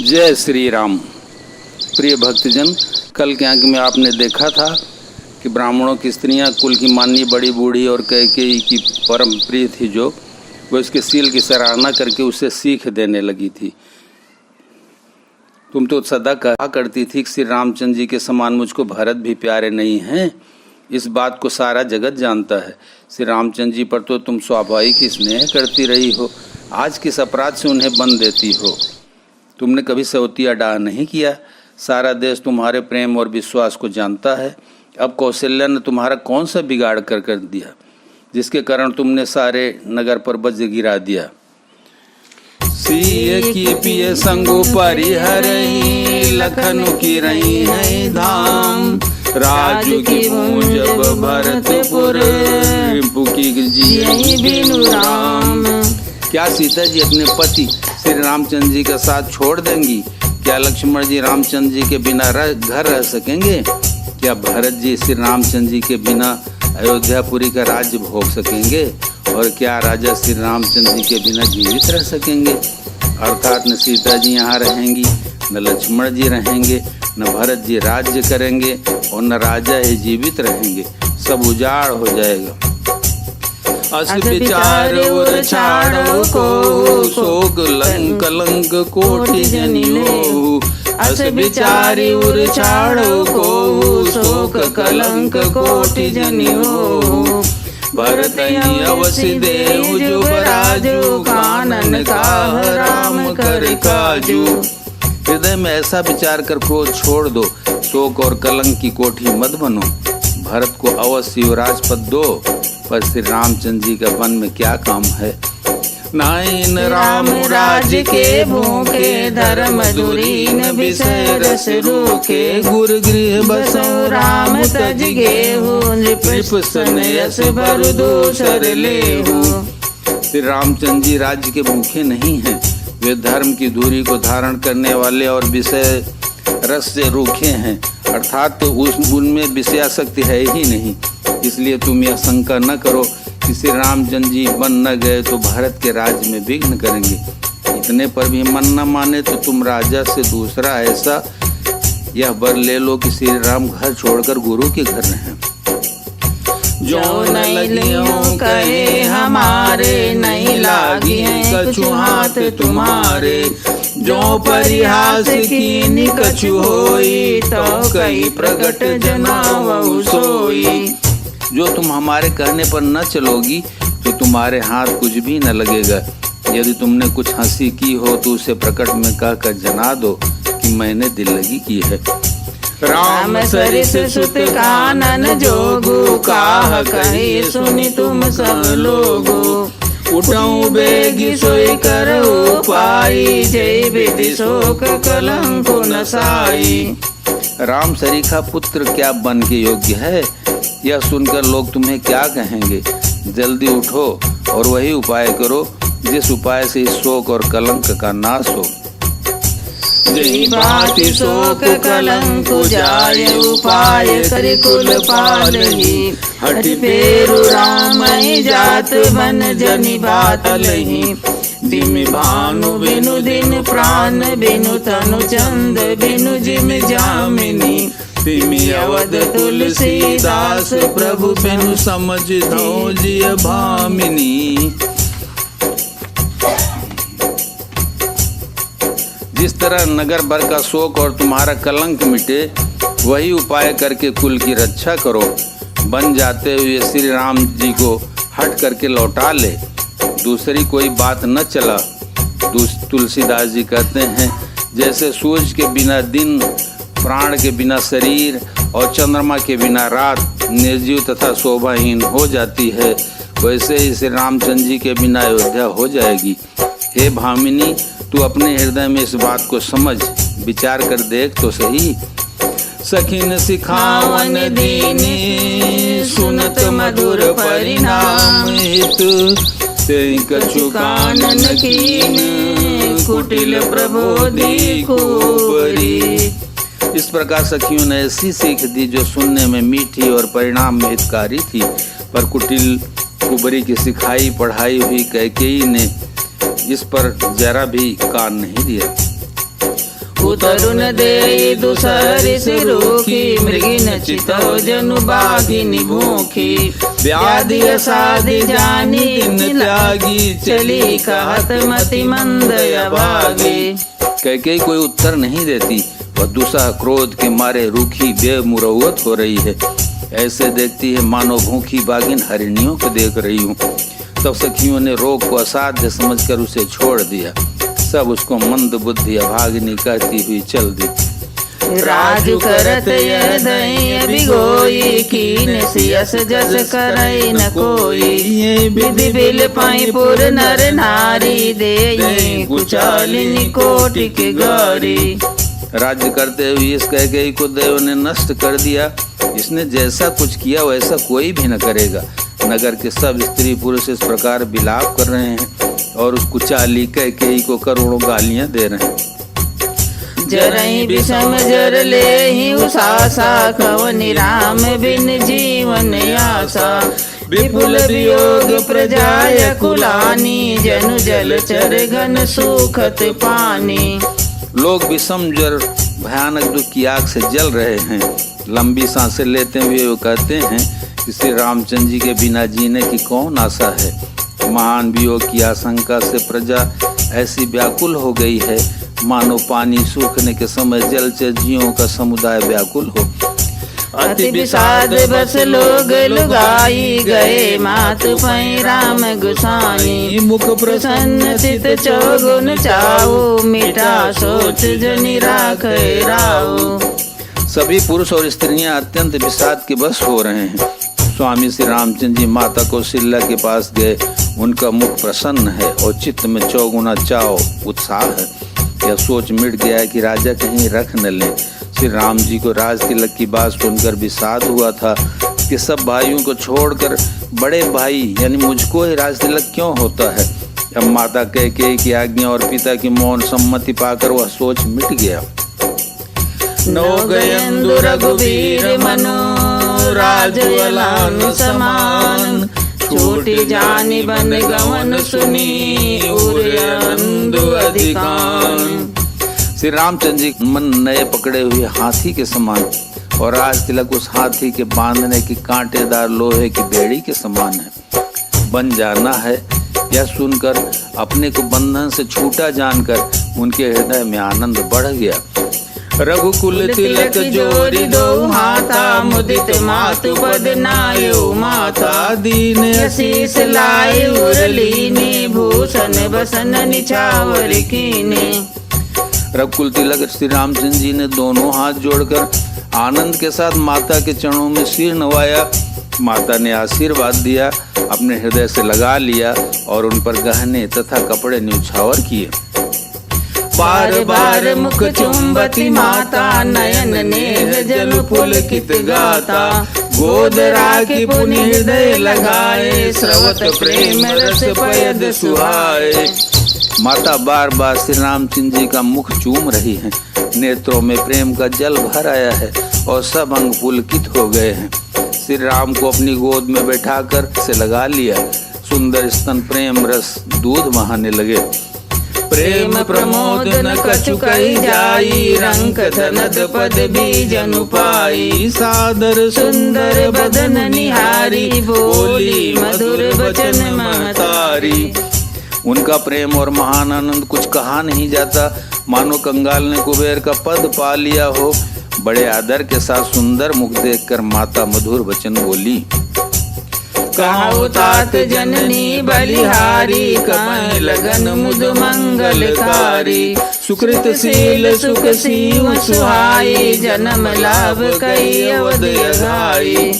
जय श्री राम। प्रिय भक्तजन, कल के अंक में आपने देखा था कि ब्राह्मणों की स्त्रियां कुल की माननी बड़ी बूढ़ी और कैकेयी की परम प्रिय थी, जो वो इसके सील की सराहना करके उसे सीख देने लगी थी। तुम तो सदा कहा करती थी कि श्री रामचंद्र जी के समान मुझको भरत भी प्यारे नहीं हैं। इस बात को सारा जगत जानता है। श्री रामचंद्र जी पर तो तुम स्वाभाविक ही स्नेह करती रही हो, आज किस अपराध से उन्हें बंद देती हो? तुमने कभी सौतिया डाह नहीं किया। सारा देश तुम्हारे प्रेम और विश्वास को जानता है। अब कौशल्या ने तुम्हारा कौन सा बिगाड़ कर दिया, जिसके कारण तुमने सारे नगर पर वज्र गिरा दिया। सीय की पिय संगो परिहरई, लखनऊ की रही है धाम। राजू की जब भरतपुर, बुकी जी बिनु राम। क्या सीता जी अपने पति श्री रामचंद्र जी का साथ छोड़ देंगी? क्या लक्ष्मण जी रामचंद्र जी के बिना घर रह सकेंगे? क्या भरत जी श्री रामचंद्र जी के बिना अयोध्यापुरी का राज्य भोग सकेंगे? और क्या राजा श्री रामचंद्र जी के बिना जीवित रह सकेंगे? अर्थात न सीता जी यहाँ रहेंगी, न लक्ष्मण जी रहेंगे, न भरत जी राज्य करेंगे, और न राजा ही जीवित रहेंगे। सब उजाड़ हो जाएगा। अस विचार उर छाड़ो को, शोक कलंक कोटि जनियो। अस विचारी उर छाड़ो को, शोक कलंक कोटि जनियो। भरत अवसि देहु जो बराजू, कानन काह राम कर काजू। हृदय में ऐसा विचार कर क्रोध छोड़ दो, शोक और कलंक की कोठी मत बनो। भरत को अवश्य युवराज पद दो, पर श्री रामचंद्र जी का वन में क्या काम है? नाइन राम राज के भूखे, धर्म दुरीन विषय रस रूखे। गुर गृह बसो राम तज गेहु, नृप सन यस भर दूसर लेहु। श्री रामचंद्र जी राज्य के भूखे नहीं हैं। वे धर्म की दूरी को धारण करने वाले और विषय रस से रूखे हैं, अर्थात तो उनमें विषयासक्ति है ही नहीं। इसलिए तुम यह शंका न करो कि श्री रामचंद्र जी बन न गए तो भारत के राज्य में विघ्न करेंगे। इतने पर भी मन न माने तो तुम राजा से दूसरा ऐसा यह वर ले लो कि श्री राम घर छोड़कर गुरु के घर रहें। जो नहीं लियो कहे हमारे, नहीं लागी है कछु हाथ तुम्हारे। जो परिहास कीनी कछु होई, तो कई प्रगट जनावहु सोई। जो तुम हमारे कहने पर न चलोगी तो तुम्हारे हाथ कुछ भी न लगेगा। यदि तुमने कुछ हंसी की हो तो उसे प्रकट में कहकर जना दो कि मैंने दिल लगी की है। राम सरिस सुत कानन जोगु, काह कही सुनि तुम सब लोगो। उठऊं बेगी सोई करो पाई, जय विधि शोक कलंक न साई। राम सरीखा पुत्र क्या बन के योग्य है? यह सुनकर लोग तुम्हें क्या कहेंगे? जल्दी उठो और वही उपाय करो जिस उपाय से शोक और कलंक का नाश हो। जय बात शोक कलंक जाय, उपाय करि कुल पालहि। हठ फेरु राम जात बन जनि बात लहि। दिम भानु बिनु दिन प्राण, बिनु तनु चंद बिनु जिम जामिनी। तिमि अवध तुलसीदास, प्रभु बिनु समझ धो जिय भामिनी। जिस तरह नगर भर का शोक और तुम्हारा कलंक मिटे, वही उपाय करके कुल की रक्षा करो। बन जाते हुए श्री राम जी को हट करके लौटा ले। दूसरी कोई बात न चला। तुलसीदास जी कहते हैं, जैसे सूरज के बिना दिन, प्राण के बिना शरीर और चंद्रमा के बिना रात निर्जीव तथा शोभाहीन हो जाती है, वैसे ही श्री रामचंद्र जी के बिना अयोध्या हो जाएगी। हे भामिनी, तू अपने हृदय में इस बात को समझ, विचार कर देख तो सही। सखीन सिखावन दीनी, सुनत मधुर परिणाम हित। कछु कानन कीन, कुटिल प्रबोधि कुबरी। इस प्रकार सखियों ने ऐसी सीख दी जो सुनने में मीठी और परिणाम में हितकारी थी, पर कुटिल कुबरी की सिखाई पढ़ाई हुई कैकेयी ने इस पर जरा भी कान नहीं दिया। उतरुन दे दुसरि सिरुखी, मृगिन चितौ जनु बाघिनी भूखी। व्याधि असाधि जानी दिन त्यागी, चली कहत मति मंद अभागी। कैकेयी कोई उत्तर नहीं देती, वह दुस्सह क्रोध के मारे रूखी बेमुरौवत हो रही है। ऐसे देखती है मानो भूखी बाघिन हरिणियों को देख रही हूँ। तब सखियों ने रोग को असाध्य समझकर उसे छोड़ दिया। सब उसको मंद बुद्धि अभागिनी कहती हुई चल दी। राजु करत यह दई बिगोई, कीन सियस जस करई न कोई। विधि बिल पाई पुर नर नारी, देई कुचालिनी कोटि के गारी। राज्य करते हुए इस कैकेयी को देव ने नष्ट कर दिया। इसने जैसा कुछ किया वैसा कोई भी न करेगा। नगर के सब स्त्री पुरुष इस प्रकार विलाप कर रहे हैं और उस कुचाली कैकेयी को करोड़ों गालियां दे रहे हैं। जरई विषम जर लेहि उसासा, खवनि राम बिन जीवन आसा। विपुल वियोग प्रजाय कुलानी, जनु जलचर घन सुखत पानी। लोग विषम जर भयानक दुख की आग से जल रहे हैं। लंबी सांसें लेते हुए वो कहते हैं कि श्री रामचंद्र जी के बिना जीने की कौन आशा है। महान वियोग की आशंका से प्रजा ऐसी व्याकुल हो गई है, मानो पानी सूखने के समय जलचर जीवों का समुदाय व्याकुल हो। अति विषाद बस लोग लुगाई, गए मात पै राम गुसाई। मुख प्रसन्न चित चौगुन चाऊ, मीठा सोच जनि राखै राऊ। सभी पुरुष और स्त्रियां अत्यंत विषाद के बस हो रहे हैं। स्वामी श्री रामचंद्र जी माता कौशल्या के पास गए। उनका मुख प्रसन्न है और चित्त में चौगुना चाव उत्साह है। यह सोच मिट गया है कि राजा कहीं रख न लें। श्री राम जी को राज तिलक की बात सुनकर विषाद हुआ था कि सब भाइयों को छोड़कर बड़े भाई यानी मुझको ही राज तिलक क्यों होता है। अब माता कैकेयी की आज्ञा और पिता की मौन सम्मति पाकर वह सोच मिट गया। नो गयंदु रघुवीर मनो, राजवलानु समान। छोटी जानी बन गवन सुनी, उरयंदु अधिकान। श्री रामचंद्र जी मन नए पकड़े हुए हाथी के समान और राज तिलक उस हाथी के बांधने की कांटेदार लोहे की बेड़ी के समान है। बन जाना है यह सुनकर अपने को बंधन से छूटा जानकर उनके हृदय में आनंद बढ़ गया। रघुकुल तिलक जोरी दो हाथा, मुदित मातु पद नायो माता। दीन शीस लाई उरलीनी, भूषण बसन निछावर कीने। रघुकुल तिलक श्री रामचंद्र जी ने दोनों हाथ जोड़कर आनंद के साथ माता के चरणों में सिर नवाया। माता ने आशीर्वाद दिया, अपने हृदय से लगा लिया और उन पर गहने तथा कपड़े न्यौछावर किए। बार बार मुख चुंबती माता, नयन नेह जल पुलकित गाता। गोद राखी पुनि हृदय लगाए, स्रवत प्रेम रस पयद सुहाए। माता बार बार श्री रामचंद्र जी का मुख चूम रही है। नेत्रों में प्रेम का जल भर आया है और सब अंग पुलकित हो गए हैं। श्री राम को अपनी गोद में बैठाकर से लगा लिया। सुंदर स्तन प्रेम रस दूध बहाने लगे। प्रेम प्रमोद न कछु कही जाई, रंक धनद पद बीजनु पाई। सादर सुंदर बदन निहारी, बोली मधुर वचन महतारी। उनका प्रेम और महान आनंद कुछ कहा नहीं जाता, मानो कंगाल ने कुबेर का पद पा लिया हो। बड़े आदर के साथ सुंदर मुख देखकर माता मधुर वचन बोली। कहाऊ तात जननी बलिहारी, कमय लगन मुद मंगलकारी। सुकृत शील सुख सीव सुहाई, जन्म लाभ कई अवध अघाई।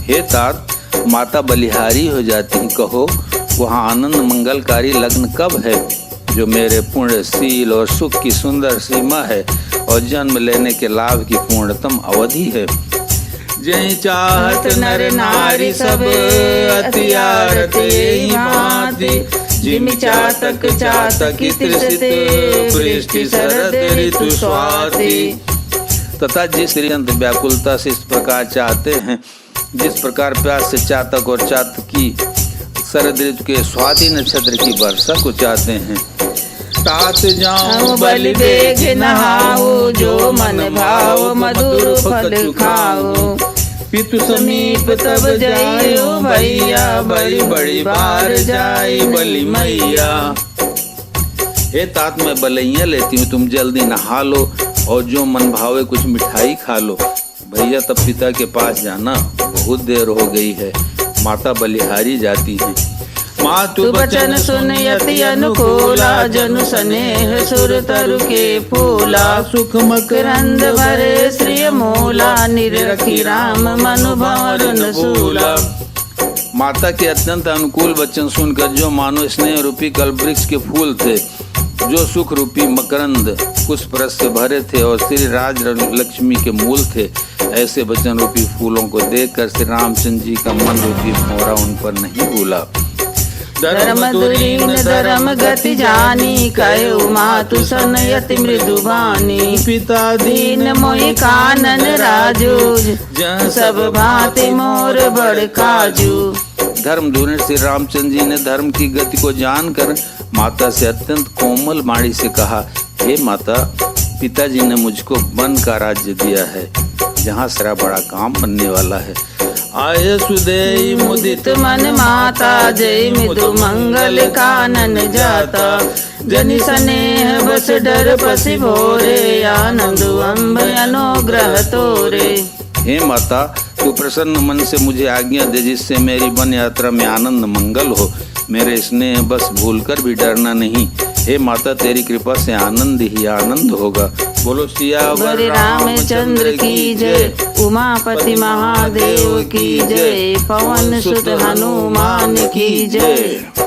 हे तात, माता बलिहारी हो जाती, कहो वहाँ आनंद मंगलकारी लग्न कब है, जो मेरे पुण्य शील और सुख की सुंदर सीमा है और जन्म लेने के लाभ की पूर्णतम अवधि है। जय चाहत नर नारी सब, अति आरत यही भांति। जिम चातक चातक त्रिषित, वृष्टि शरद ऋतु स्वाति। तथा जिस अत्यंत व्याकुलता से इस प्रकार चाहते हैं, जिस प्रकार प्यास से चातक और चातकी शरद ऋतु के स्वाति नक्षत्र की वर्षा को चाहते हैं। तात जाऊं बलि बेग नहाओ, जो मन भाव मधुर फल खाओ। पितु समीप तब जायो भैया, बड़ी बड़ी बार जाई बलि मैया। हे तात मैं बलैया लेती हूँ, तुम जल्दी नहा लो और जो मन भावे कुछ मिठाई खा लो। भैया तब पिता के पास जाना, बहुत देर हो गई है। माता बलिहारी जाती है। मातु बचन सुन यति अनुकूला, जनु स्नेह सुर तरु के फूला। सुख मकरंद भरे श्री मूला, निरखी राम मनु भंवर सूला। माता के अत्यंत अनुकूल वचन सुनकर जो मानो स्नेह रूपी कल्प वृक्ष के फूल थे, जो सुख रूपी मकरंद पुष्प रस से भरे थे और श्री राज लक्ष्मी के मूल थे, ऐसे वचन रूपी फूलों को देखकर श्री रामचंद्र जी का मन रूपी भंवरा उन पर नहीं भूला। धर्म दुरीन धर्म गति जानी, कयो मातु सन यति मृदु बानी। पिता दीन मोहि कानन राजू, सब भांति मोर बड़ काजू। धर्म दूर श्री रामचंद्र जी ने धर्म की गति को जानकर माता से अत्यंत कोमल वाणी से कहा, हे माता, पिताजी ने मुझको वन का राज्य दिया है, जहाँ सारा बड़ा काम बनने वाला है। आय सुदेई मुदित मन माता, जय मृदु मंगल कानन जाता। जनि स्नेह बस डर पसि भोरे, आनंद अम्ब अनुग्रह तोरे। हे माता, तू प्रसन्न मन से मुझे आज्ञा दे, जिससे मेरी वन यात्रा में आनंद मंगल हो। मेरे स्नेह बस भूलकर भी डरना नहीं। हे माता, तेरी कृपा से आनंद ही आनंद होगा। बोलो सियावर रामचंद्र की जय, उमापति महादेव की जय, पवन सुत हनुमान की जय।